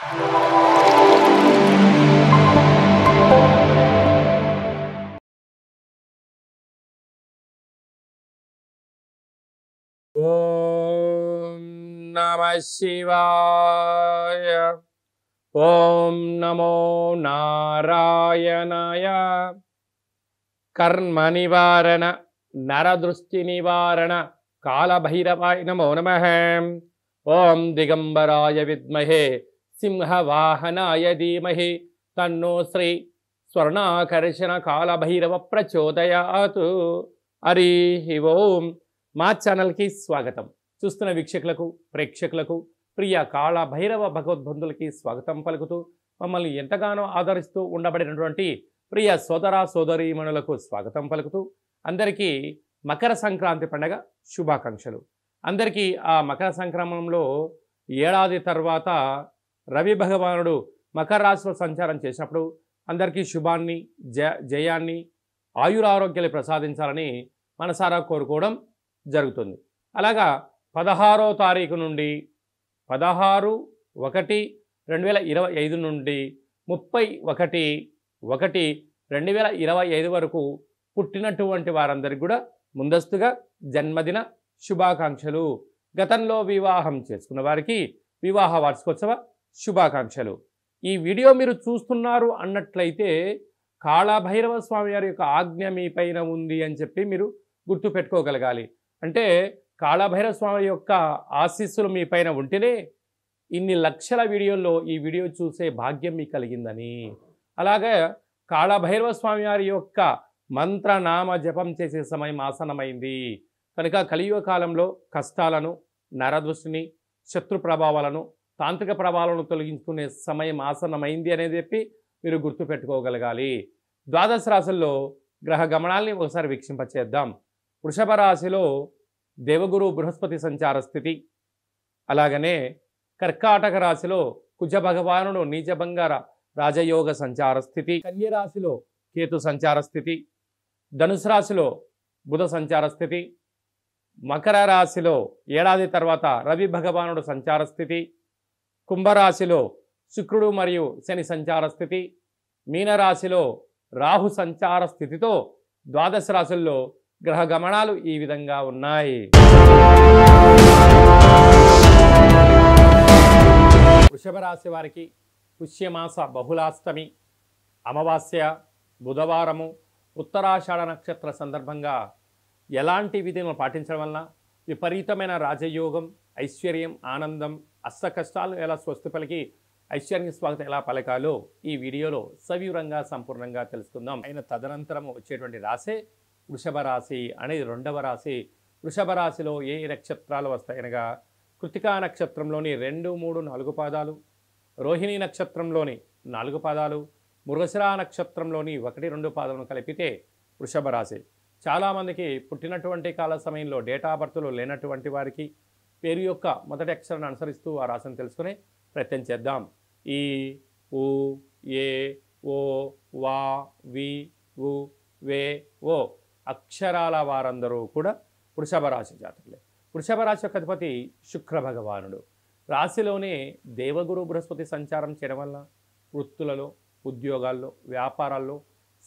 ఓం నమః శివాయ. ఓం నమో నారాయణాయ. కర్మ నివారణ నరదృష్టి నివారణ కాళభైరవాయ నమో నమః. ఓం దిగంబరాయ విద్మహే సింహవాహనాయ ధీమహి తన్నో శ్రీ స్వర్ణాకర్షణ కాళభైరవ ప్రచోదయాతు. హరి ఓం. మా ఛానల్కి స్వాగతం. చూస్తున్న వీక్షకులకు ప్రేక్షకులకు ప్రియ కాళభైరవ భగవద్బంధులకి స్వాగతం పలుకుతూ మమ్మల్ని ఎంతగానో ఆదరిస్తూ ఉండబడినటువంటి ప్రియ సోదర సోదరీమణులకు స్వాగతం పలుకుతూ అందరికీ మకర సంక్రాంతి పండుగ శుభాకాంక్షలు. అందరికీ ఆ మకర సంక్రమణంలో ఏడాది తర్వాత రవి భగవానుడు మకర రాశిలో సంచారం చేసినప్పుడు అందరికీ శుభాన్ని జయాన్ని ఆయురారోగ్యాలు ప్రసాదించాలని మనసారా కోరుకోవడం జరుగుతుంది. అలాగా 16వ తారీఖు నుండి 16/1/2025 నుండి 31/1/2025 వరకు పుట్టినటువంటి వారందరికీ కూడా ముందస్తుగా జన్మదిన శుభాకాంక్షలు. గతంలో వివాహం చేసుకున్న వారికి వివాహ వార్షికోత్సవ శుభాకాంక్షలు. ఈ వీడియో మీరు చూస్తున్నారు అన్నట్లయితే కాళభైరవ స్వామి వారి యొక్క ఆజ్ఞ మీ పైన ఉంది అని చెప్పి మీరు గుర్తు పెట్టుకోగలగాలి. అంటే కాళభైరవ స్వామి యొక్క ఆశీస్సులు మీ పైన ఉంటేనే ఇన్ని లక్షల వీడియోల్లో ఈ వీడియో చూసే భాగ్యం మీకు కలిగిందని. అలాగే కాళభైరవ స్వామి వారి యొక్క మంత్రనామ జపం చేసే సమయం ఆసనమైంది కనుక కలియుగ కాలంలో కష్టాలను, నరదృష్టిని, శత్రు ప్రభావాలను, తాంత్రిక ప్రభావాలను తొలగించుకునే సమయం ఆసనమైంది అనేది చెప్పి మీరు గుర్తుపెట్టుకోగలగాలి. ద్వాదశ రాశుల్లో గ్రహ గమనాల్ని ఒకసారి వీక్షింపచేద్దాం. వృషభ రాశిలో దేవగురు బృహస్పతి సంచార స్థితి, అలాగనే కర్కాటక రాశిలో కుజ భగవానుడు నీచభంగార రాజయోగ సంచార స్థితి, కన్య రాశిలో కేతు సంచార స్థితి, ధనుసు రాశిలో బుధ సంచార స్థితి, మకర రాశిలో ఏడాది తర్వాత రవి భగవానుడు సంచార స్థితి, కుంభరాశిలో శుక్రుడు మరియు శని సంచార స్థితి, మీనరాశిలో రాహు సంచార స్థితితో ద్వాదశ రాశుల్లో గ్రహ గమనాలు ఈ విధంగా ఉన్నాయి. వృషభ రాశి వారికి పుష్యమాస బహుళాష్టమి, అమావాస్య, బుధవారము, ఉత్తరాషాఢ నక్షత్ర సందర్భంగా ఎలాంటి విధులను పాటించడం వలన విపరీతమైన రాజయోగం, ఐశ్వర్యం, ఆనందం, అష్ట కష్టాలు ఎలా స్వస్తి పలికి ఐశ్వర్య స్వాగతం ఎలా పలకాలో ఈ వీడియోలో సవివరంగా సంపూర్ణంగా తెలుసుకుందాం. అయిన తదనంతరము వచ్చేటువంటి రాశే వృషభ రాశి అనేది రెండవ రాశి. వృషభ రాశిలో ఏ నక్షత్రాలు వస్తాయనగా కృతికా నక్షత్రంలోని 2, 3, 4 పాదాలు, రోహిణీ నక్షత్రంలోని 4 పాదాలు, మృగశిరా నక్షత్రంలోని 1, 2 పాదాలను కలిపితే వృషభ రాశి. చాలామందికి పుట్టినటువంటి కాల సమయంలో డేటా బర్త్లో లేనటువంటి వారికి పేరు యొక్క మొదటి అక్షరాన్ని అనుసరిస్తూ ఆ రాశిని తెలుసుకునే ప్రయత్నం చేద్దాం. ఈ, ఉ, ఏ, ఓ, వా, వి, ఉ, వే, ఓ అక్షరాల వారందరూ కూడా వృషభ రాశి జాతకులే. వృషభ రాశి యొక్క అధిపతి శుక్ర భగవానుడు. రాశిలోనే దేవగురు బృహస్పతి సంచారం చేయడం వల్ల వృత్తులలో, ఉద్యోగాల్లో, వ్యాపారాల్లో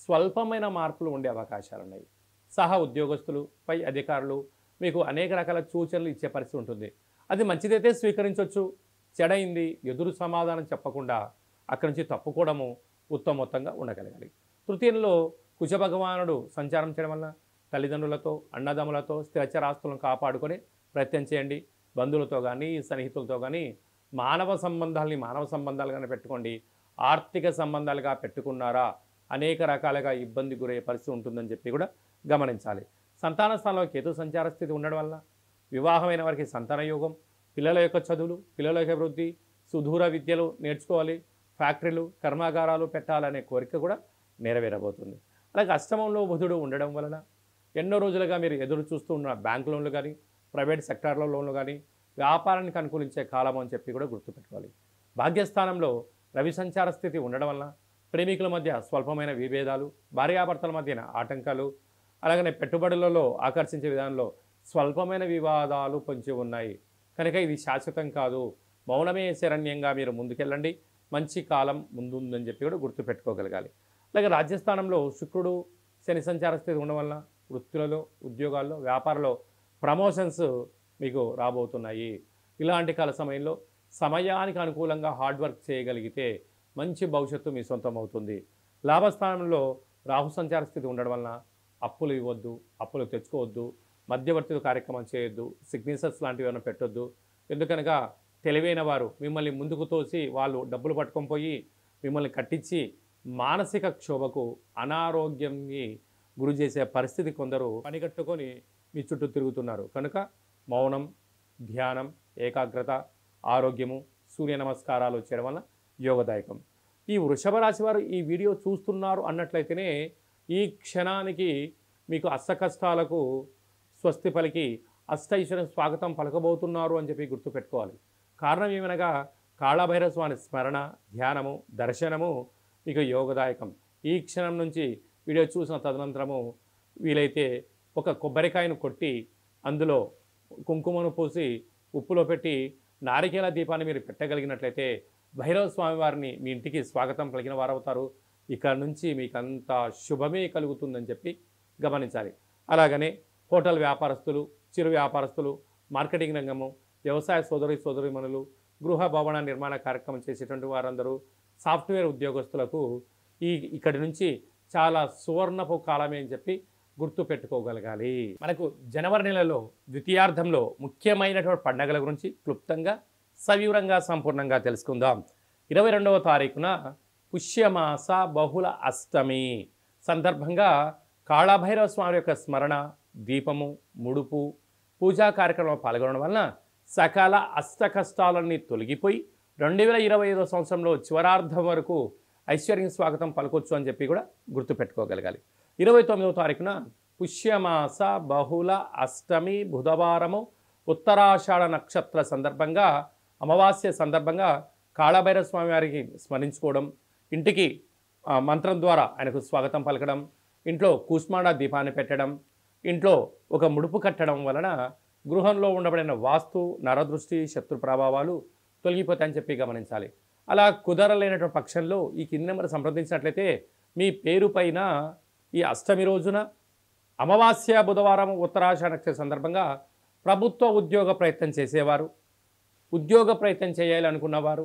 స్వల్పమైన మార్పులు ఉండే అవకాశాలు ఉన్నాయి. సహా ఉద్యోగస్తులు, పై అధికారులు మీకు అనేక రకాల సూచనలు ఇచ్చే పరిస్థితి ఉంటుంది. అది మంచిదైతే స్వీకరించవచ్చు, చెడైంది ఎదురు సమాధానం చెప్పకుండా అక్కడి నుంచి తప్పుకోవడము ఉత్తమోత్తంగా ఉండగలగాలి. తృతీయంలో కుజ భగవానుడు సంచారం చేయడం వల్ల తల్లిదండ్రులతో, అన్నదమ్ములతో స్థిరచరాస్తులను కాపాడుకొని ప్రయత్నం చేయండి. బంధువులతో కానీ, సన్నిహితులతో కానీ మానవ సంబంధాలుగానే పెట్టుకోండి. ఆర్థిక సంబంధాలుగా పెట్టుకున్నారా అనేక రకాలుగా ఇబ్బంది గురయ్యే పరిస్థితి ఉంటుందని చెప్పి కూడా గమనించాలి. సంతాన స్థానంలో కేతు సంచార స్థితి ఉండడం వల్ల వివాహమైన వారికి సంతాన యోగం, పిల్లల యొక్క చదువులు, పిల్లల యొక్క అభివృద్ధి, సుదూర విద్యలు నేర్చుకోవాలి, ఫ్యాక్టరీలు, కర్మాగారాలు పెట్టాలనే కోరిక కూడా నెరవేరబోతుంది. అలాగే అష్టమంలో బుధుడు ఉండడం వలన ఎన్నో రోజులుగా మీరు ఎదురు చూస్తూ ఉన్న బ్యాంక్ లోన్లు కానీ, ప్రైవేట్ సెక్టార్లో లోన్లు కానీ వ్యాపారానికి అనుకూలించే కాలం అని చెప్పి కూడా గుర్తుపెట్టుకోవాలి. భాగ్యస్థానంలో రవి సంచార స్థితి ఉండడం వలన ప్రేమికుల మధ్య స్వల్పమైన విభేదాలు, భార్యాభర్తల మధ్యన ఆటంకాలు, అలాగనే పెట్టుబడులలో ఆకర్షించే విధానంలో స్వల్పమైన వివాదాలు పొంచి ఉన్నాయి. కనుక ఇది శాశ్వతం కాదు, మౌనమే శరణ్యంగా మీరు ముందుకెళ్ళండి. మంచి కాలం ముందుందని చెప్పి కూడా గుర్తుపెట్టుకోగలగాలి. అలాగే రాజ్యస్థానంలో శుక్రుడు శని సంచార స్థితి ఉండడం వలన వృత్తులలో, ఉద్యోగాల్లో, వ్యాపారంలో ప్రమోషన్స్ మీకు రాబోతున్నాయి. ఇలాంటి కాల సమయంలో సమయానికి అనుకూలంగా హార్డ్ వర్క్ చేయగలిగితే మంచి భవిష్యత్తు మీ సొంతం అవుతుంది. లాభస్థానంలో రాహు సంచార స్థితి ఉండడం వలన అప్పులు ఇవ్వద్దు, అప్పులు తెచ్చుకోవద్దు, మధ్యవర్తి కార్యక్రమం చేయొద్దు, సిగ్నేచర్స్ లాంటివి ఏమైనా పెట్టొద్దు. ఎందుకనగా తెలివైన వారు మిమ్మల్ని ముందుకు తోసి వాళ్ళు డబ్బులు పట్టుకొని పోయి మిమ్మల్ని కట్టించి మానసిక క్షోభకు, అనారోగ్యంకి గురి చేసే పరిస్థితి కొందరు పనిగట్టుకొని మీ చుట్టూ తిరుగుతున్నారు. కనుక మౌనం, ధ్యానం, ఏకాగ్రత, ఆరోగ్యము, సూర్య నమస్కారాలు చేయడం వల్ల యోగదాయకం. ఈ వృషభ రాశి వారు ఈ వీడియో చూస్తున్నారు అన్నట్లయితేనే ఈ క్షణానికి మీకు అష్టకష్టాలకు స్వస్తి పలికి అష్టైశ్వర్యం స్వాగతం పలకబోతున్నారు అని చెప్పి గుర్తుపెట్టుకోవాలి. కారణం ఏమనగా కాళభైరవ స్వామి స్మరణ, ధ్యానము, దర్శనము మీకు యోగదాయకం. ఈ క్షణం నుంచి వీడియో చూసిన తదనంతరము వీలైతే ఒక కొబ్బరికాయను కొట్టి అందులో కుంకుమను పూసి ఉప్పులో పెట్టి నారికేల దీపాన్ని మీరు పెట్టగలిగినట్లయితే భైరవ స్వామి వారిని మీ ఇంటికి స్వాగతం పలికిన వారవుతారు. ఇక్కడ నుంచి మీకు అంత శుభమే కలుగుతుందని చెప్పి గమనించాలి. అలాగనే హోటల్ వ్యాపారస్తులు, చిరు వ్యాపారస్తులు, మార్కెటింగ్ రంగము, వ్యవసాయ సోదరీమణులు, గృహ భవన నిర్మాణ కార్యక్రమం చేసేటువంటి వారందరూ, సాఫ్ట్వేర్ ఉద్యోగస్తులకు ఇక్కడి నుంచి చాలా సువర్ణపు కాలమే అని చెప్పి గుర్తు పెట్టుకోగలగాలి. మనకు జనవరి నెలలో ద్వితీయార్థంలో ముఖ్యమైనటువంటి పండుగల గురించి క్లుప్తంగా సవివరంగా సంపూర్ణంగా తెలుసుకుందాం. 22వ తారీఖున పుష్యమాస బహుళ అష్టమి సందర్భంగా కాళభైరవ స్వామి యొక్క స్మరణ, దీపము, ముడుపు, పూజా కార్యక్రమంలో పాల్గొనడం వలన సకల అష్ట కష్టాలన్నీ తొలగిపోయి 2025వ సంవత్సరంలో చివరార్థం వరకు ఐశ్వర్యం స్వాగతం పలకొచ్చు అని చెప్పి కూడా గుర్తుపెట్టుకోగలగాలి. 29వ తారీఖున పుష్యమాస బహుళ అష్టమి బుధవారము ఉత్తరాషాఢ నక్షత్ర సందర్భంగా, అమావాస్య సందర్భంగా కాళభైరవ స్వామి వారికి స్మరించుకోవడం, ఇంటికి మంత్రం ద్వారా ఆయనకు స్వాగతం పలకడం, ఇంట్లో కూష్మాండ దీపాన్ని పెట్టడం, ఇంట్లో ఒక ముడుపు కట్టడం వలన గృహంలో ఉండబడిన వాస్తు, నరదృష్టి, శత్రు ప్రభావాలు తొలగిపోతాయని చెప్పి గమనించాలి. అలా కుదరలేనటువంటి పక్షంలో ఈ కింది నెంబర్ సంప్రదించినట్లయితే మీ పేరు పైన ఈ అష్టమి రోజున అమావాస్య బుధవారం ఉత్తరాషాఢ నక్షత్ర సందర్భంగా ప్రభుత్వ ఉద్యోగ ప్రయత్నం చేసేవారు, ఉద్యోగ ప్రయత్నం చేయాలి అనుకున్నవారు,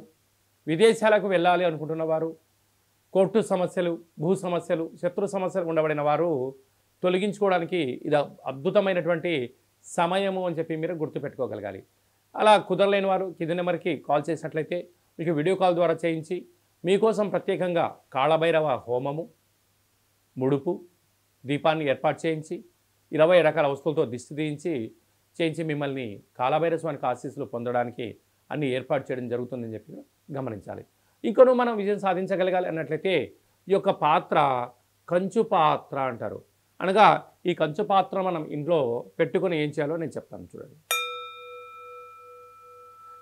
విదేశాలకు వెళ్ళాలి అనుకుంటున్నవారు, కోర్టు సమస్యలు, భూ సమస్యలు, శత్రు సమస్యలు ఉండబడిన వారు తొలగించుకోవడానికి ఇది అద్భుతమైనటువంటి సమయము అని చెప్పి మీరు గుర్తుపెట్టుకోగలగాలి. అలా కుదరలేని వారు కింది నెంబర్కి కాల్ చేసినట్లయితే మీకు వీడియో కాల్ ద్వారా చేయించి మీకోసం ప్రత్యేకంగా కాళభైరవ హోమము, ముడుపు, దీపాన్ని ఏర్పాటు చేయించి 20 రకాల వస్తువులతో దిష్టి చేయించి మిమ్మల్ని కాళభైరవ స్వామికి ఆశీస్సులు పొందడానికి అన్ని ఏర్పాటు చేయడం జరుగుతుందని చెప్పి గమనించాలి. ఇంకొను మనం విజయం సాధించగలగాలి అన్నట్లయితే ఈ యొక్క పాత్ర కంచు పాత్ర అంటారు. అనగా ఈ కంచు పాత్ర మనం ఇంట్లో పెట్టుకొని ఏం చేయాలో నేను చెప్తాను చూడండి.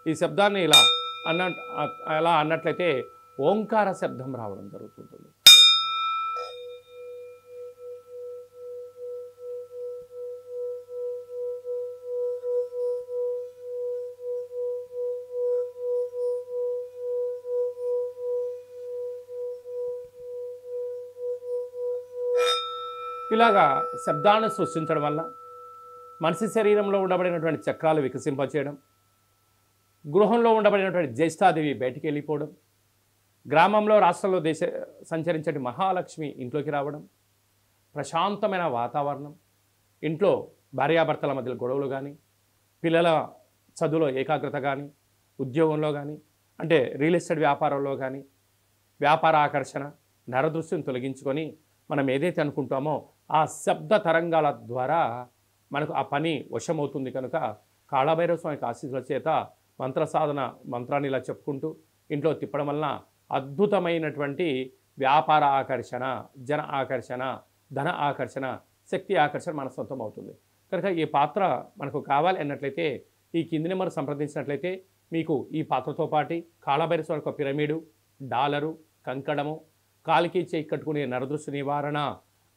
ఈ శబ్దాన్ని ఇలా అన్నట్లయితే ఓంకార శబ్దం రావడం జరుగుతుంటుంది. ఇలాగా శబ్దాన్ని సృష్టించడం వల్ల మనిషి శరీరంలో ఉండబడినటువంటి చక్రాలు వికసింపచేయడం, గృహంలో ఉండబడినటువంటి జ్యేష్ఠాదేవి బయటికి వెళ్ళిపోవడం, గ్రామంలో, రాష్ట్రంలో సంచరించే మహాలక్ష్మి ఇంట్లోకి రావడం, ప్రశాంతమైన వాతావరణం, ఇంట్లో భార్యాభర్తల మధ్య గొడవలు కానీ, పిల్లల చదువులో ఏకాగ్రత కానీ, ఉద్యోగంలో కానీ, అంటే రియల్ ఎస్టేట్ వ్యాపారంలో కానీ వ్యాపార ఆకర్షణ, నరదృష్టిని తొలగించుకొని మనం ఏదైతే అనుకుంటామో ఆ శబ్ద తరంగాల ద్వారా మనకు ఆ పని వశమవుతుంది. కనుక కాళభైరవ స్వామికి ఆశీస్సుల చేత మంత్ర సాధన మంత్రాన్ని ఇలా చెప్పుకుంటూ ఇంట్లో తిప్పడం వలన అద్భుతమైనటువంటి వ్యాపార ఆకర్షణ, జన ఆకర్షణ, ధన ఆకర్షణ, శక్తి ఆకర్షణ మన సొంతం అవుతుంది. కనుక ఈ పాత్ర మనకు కావాలి అన్నట్లయితే ఈ కింది నెంబర్ సంప్రదించినట్లయితే మీకు ఈ పాత్రతో పాటు కాళభైరవ స్వామి యొక్క పిరమిడు, డాలరు, కంకణము, కాలికి చేయి కట్టుకునే నరదృష్టి నివారణ,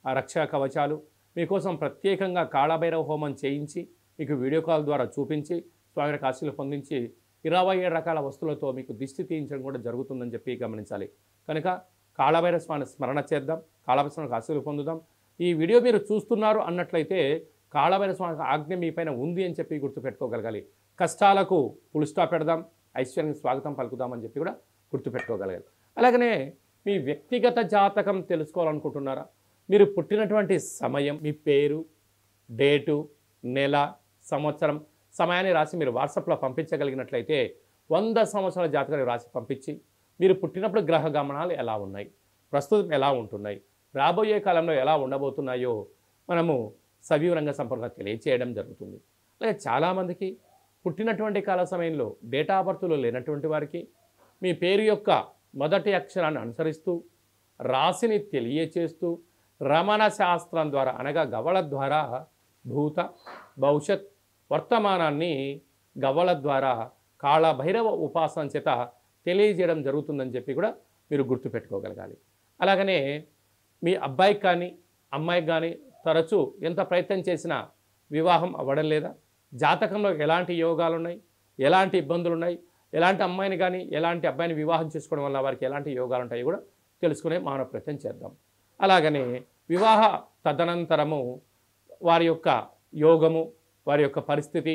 రక్షా కవచాలు మీకోసం ప్రత్యేకంగా కాళభైరవ హోమం చేయించి మీకు వీడియో కాల్ ద్వారా చూపించి స్వామి ఆశీస్సులు పొందించి 27 రకాల వస్తువులతో మీకు దిష్టి తీయించడం కూడా జరుగుతుందని చెప్పి గమనించాలి. కనుక కాళభైరస్వామిని స్మరణ చేద్దాం, కాళభైరస్వామికి ఆశీర్వాదం పొందుదాం. ఈ వీడియో మీరు చూస్తున్నారు అన్నట్లయితే కాళభైరస్వామి ఆజ్ఞ మీ పైన ఉంది అని చెప్పి గుర్తుపెట్టుకోగలగాలి. కష్టాలకు ఫుల్ స్టాప్ పెడదాం, ఐశ్వర్యానికి స్వాగతం పలుకుదామని చెప్పి కూడా గుర్తుపెట్టుకోగలగాలి. అలాగనే మీ వ్యక్తిగత జాతకం తెలుసుకోవాలనుకుంటున్నారా? మీరు పుట్టినటువంటి సమయం, మీ పేరు, డేటు, నెల, సంవత్సరం, సమయాన్ని రాసి మీరు వాట్సాప్లో పంపించగలిగినట్లయితే 100 సంవత్సరాల జాతకాన్ని రాసి పంపించి మీరు పుట్టినప్పుడు గ్రహ గమనాలు ఎలా ఉన్నాయి, ప్రస్తుతం ఎలా ఉంటున్నాయి, రాబోయే కాలంలో ఎలా ఉండబోతున్నాయో మనము సవివరంగా సంపూర్ణంగా తెలియచేయడం జరుగుతుంది. అలాగే చాలామందికి పుట్టినటువంటి కాల సమయంలో డేటా ఆఫ్ బర్త్లో లేనటువంటి వారికి మీ పేరు యొక్క మొదటి అక్షరాన్ని అనుసరిస్తూ రాశిని తెలియచేస్తూ రమణ శాస్త్రం ద్వారా అనగా గవ్వల ద్వారా భూత భవిష్యత్ వర్తమానాన్ని గవ్వల ద్వారా కాళభైరవ ఉపాసన చేత తెలియజేయడం జరుగుతుందని చెప్పి కూడా మీరు గుర్తుపెట్టుకోగలగాలి. అలాగనే మీ అబ్బాయికి కానీ అమ్మాయికి కానీ తరచూ ఎంత ప్రయత్నం చేసినా వివాహం అవ్వడం లేదా, జాతకంలో ఎలాంటి యోగాలు ఉన్నాయి, ఎలాంటి ఇబ్బందులు ఉన్నాయి, ఎలాంటి అమ్మాయిని కానీ ఎలాంటి అబ్బాయిని వివాహం చేసుకోవడం వల్ల వారికి ఎలాంటి యోగాలు ఉంటాయో కూడా తెలుసుకునే మానవ ప్రయత్నం చేద్దాం. అలాగనే వివాహ తదనంతరము వారి యొక్క యోగము, వారి యొక్క పరిస్థితి,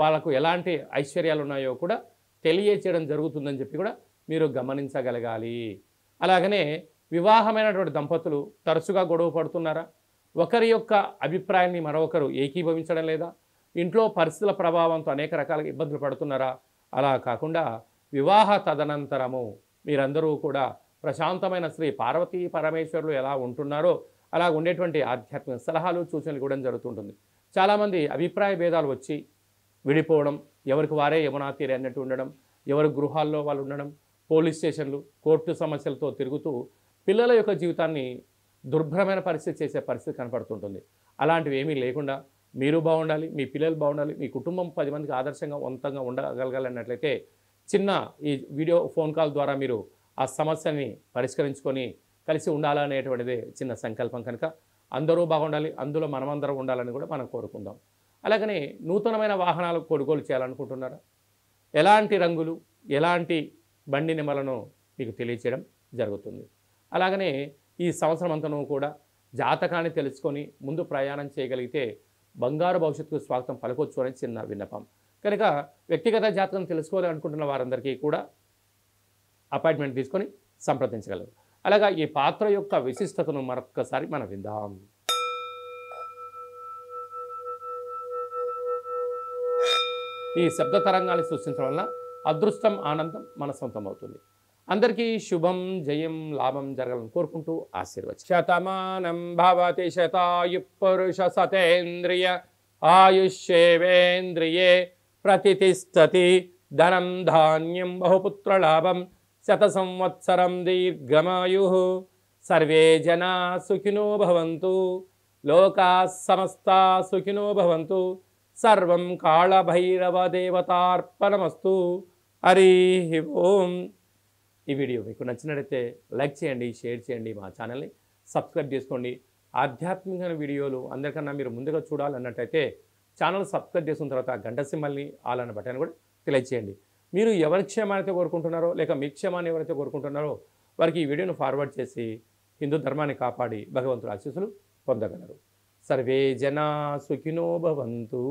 వాళ్ళకు ఎలాంటి ఐశ్వర్యాలు ఉన్నాయో కూడా తెలియచేయడం జరుగుతుందని చెప్పి కూడా మీరు గమనించగలగాలి. అలాగనే వివాహమైనటువంటి దంపతులు తరచుగా గొడవ పడుతున్నారా? ఒకరి యొక్క అభిప్రాయాన్ని మరొకరు ఏకీభవించడం లేదా? ఇంట్లో పరిస్థితుల ప్రభావంతో అనేక రకాల ఇబ్బందులు పడుతున్నారా? అలా కాకుండా వివాహ తదనంతరము మీరందరూ కూడా ప్రశాంతమైన శ్రీ పార్వతీ పరమేశ్వరులు ఎలా ఉంటున్నారో అలా ఉండేటువంటి ఆధ్యాత్మిక సలహాలు సూచనలు కూడా జరుగుతుంటుంది. చాలామంది అభిప్రాయ భేదాలు వచ్చి విడిపోవడం, ఎవరికి వారే యమునా తీరే అన్నట్టు ఉండడం, ఎవరి గృహాల్లో వాళ్ళు ఉండడం, పోలీస్ స్టేషన్లు, కోర్టు సమస్యలతో తిరుగుతూ పిల్లల యొక్క జీవితాన్ని దుర్భరమైన పరిస్థితి చేసే పరిస్థితి కనపడుతుంటుంది. అలాంటివి ఏమీ లేకుండా మీరు బాగుండాలి, మీ పిల్లలు బాగుండాలి, మీ కుటుంబం 10 మందికి ఆదర్శంగా వంతంగా ఉండగలగాలన్నట్లయితే చిన్న ఈ వీడియో ఫోన్ కాల్ ద్వారా మీరు ఆ సమస్యని పరిష్కరించుకొని కలిసి ఉండాలనేటువంటిదే చిన్న సంకల్పం. కనుక అందరూ బాగుండాలి, అందులో మనమందరం ఉండాలని కూడా మనం కోరుకుందాం. అలాగనే నూతనమైన వాహనాలు కొనుగోలు చేయాలనుకుంటున్నారా? ఎలాంటి రంగులు, ఎలాంటి బండి నెంబర్లను మీకు తెలియచేయడం జరుగుతుంది. అలాగనే ఈ సంవత్సరం అంతను కూడా జాతకాన్ని తెలుసుకొని ముందు ప్రయాణం చేయగలిగితే బంగారు భవిష్యత్తుకు స్వాగతం పలకొచ్చు అనేది చిన్న విన్నపం. కనుక వ్యక్తిగత జాతకం తెలుసుకోవాలనుకుంటున్న వారందరికీ కూడా అపాయింట్మెంట్ తీసుకొని సంప్రదించగలరు. అలాగా ఈ పాత్ర యొక్క విశిష్టతను మరొక్కసారి మనం విందాం. ఈ శబ్ద తరంగాన్ని సృష్టించడం వల్ల అదృష్టం, ఆనందం మన సొంతం అవుతుంది. అందరికీ శుభం, జయం, లాభం జరగాలని కోరుకుంటూ ఆశీర్వచనం. శతమానం భవతి శతాయు పురుష సతేంద్రియ ఆయుష్యేవేంద్రియే ప్రతిష్టతి ధనం ధాన్యం బహుపుత్ర లాభం శత సంవత్సరం దీర్ఘమాయు. సర్వే జనా సుఖినో భవంతు, లోకా సమస్తా సుఖినో భవంతు. సర్వం కాళభైరవ దేవతార్పణమస్తు. హరి ఓం. ఈ వీడియో మీకు నచ్చినట్లయితే లైక్ చేయండి, షేర్ చేయండి, మా ఛానల్ని సబ్స్క్రైబ్ చేసుకోండి. ఆధ్యాత్మికమైన వీడియోలు అందరికన్నా మీరు ముందుగా చూడాలన్నట్టయితే ఛానల్ సబ్స్క్రైబ్ చేసుకున్న తర్వాత గంట సింబల్ని ఆల్ అన్న బటన్ కూడా తెలియజేయండి. మీరు ఎవరి క్షేమాన్ని కోరుకుంటున్నారో లేక మీ క్షేమాన్ని ఎవరైతే కోరుకుంటున్నారో వారికి ఈ వీడియోను ఫార్వర్డ్ చేసి హిందూ ధర్మాన్ని కాపాడి భగవంతుడి ఆశీస్సులు పొందగలరు. సర్వే జనా సుఖినో భవంతు.